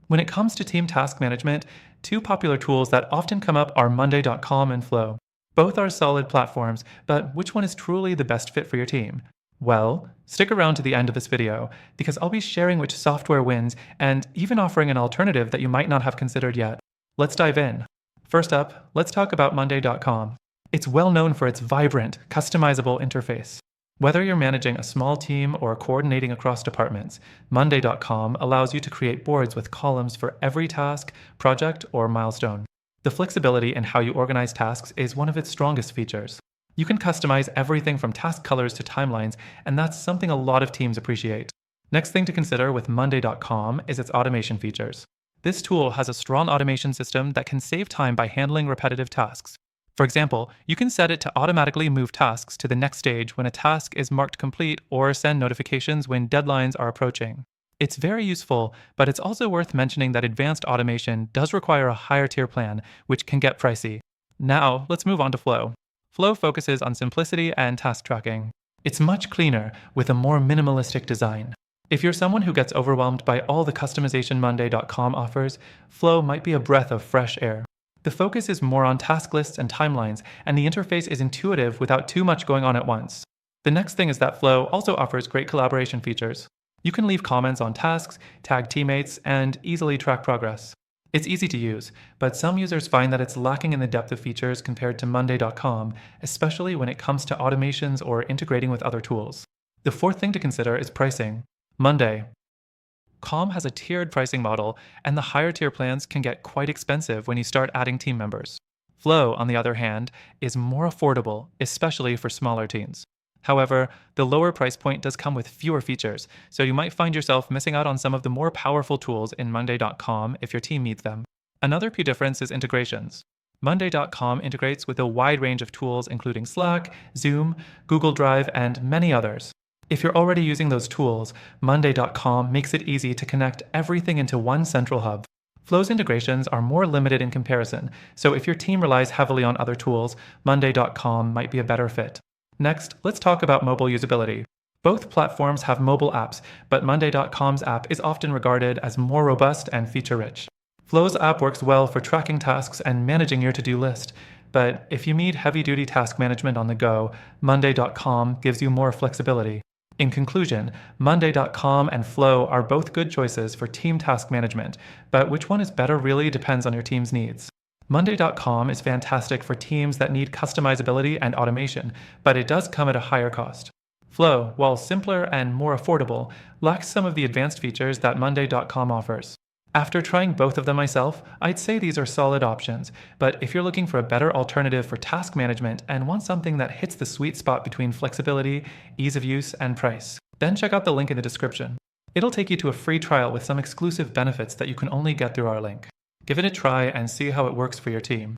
When it comes to team task management, two popular tools that often come up are Monday.com and Flow. Both are solid platforms, but which one is truly the best fit for your team? Well, stick around to the end of this video, because I'll be sharing which software wins and even offering an alternative that you might not have considered yet. Let's dive in. First up, let's talk about Monday.com. It's well known for its vibrant, customizable interface. Whether you're managing a small team or coordinating across departments, Monday.com allows you to create boards with columns for every task, project, or milestone. The flexibility in how you organize tasks is one of its strongest features. You can customize everything from task colors to timelines, and that's something a lot of teams appreciate. Next thing to consider with Monday.com is its automation features. This tool has a strong automation system that can save time by handling repetitive tasks. For example, you can set it to automatically move tasks to the next stage when a task is marked complete or send notifications when deadlines are approaching. It's very useful, but it's also worth mentioning that advanced automation does require a higher tier plan, which can get pricey. Now, let's move on to Flow. Flow focuses on simplicity and task tracking. It's much cleaner with a more minimalistic design. If you're someone who gets overwhelmed by all the customization Monday.com offers, Flow might be a breath of fresh air. The focus is more on task lists and timelines, and the interface is intuitive without too much going on at once. The next thing is that Flow also offers great collaboration features. You can leave comments on tasks, tag teammates, and easily track progress. It's easy to use, but some users find that it's lacking in the depth of features compared to Monday.com, especially when it comes to automations or integrating with other tools. The fourth thing to consider is pricing. Monday.com has a tiered pricing model, and the higher tier plans can get quite expensive when you start adding team members. Flow, on the other hand, is more affordable, especially for smaller teams. However, the lower price point does come with fewer features, so you might find yourself missing out on some of the more powerful tools in Monday.com if your team needs them. Another key difference is integrations. Monday.com integrates with a wide range of tools including Slack, Zoom, Google Drive, and many others. If you're already using those tools, Monday.com makes it easy to connect everything into one central hub. Flow's integrations are more limited in comparison, so if your team relies heavily on other tools, Monday.com might be a better fit. Next, let's talk about mobile usability. Both platforms have mobile apps, but Monday.com's app is often regarded as more robust and feature-rich. Flow's app works well for tracking tasks and managing your to-do list, but if you need heavy-duty task management on the go, Monday.com gives you more flexibility. In conclusion, Monday.com and Flow are both good choices for team task management, but which one is better really depends on your team's needs. Monday.com is fantastic for teams that need customizability and automation, but it does come at a higher cost. Flow, while simpler and more affordable, lacks some of the advanced features that Monday.com offers. After trying both of them myself, I'd say these are solid options, but if you're looking for a better alternative for task management and want something that hits the sweet spot between flexibility, ease of use, and price, then check out the link in the description. It'll take you to a free trial with some exclusive benefits that you can only get through our link. Give it a try and see how it works for your team.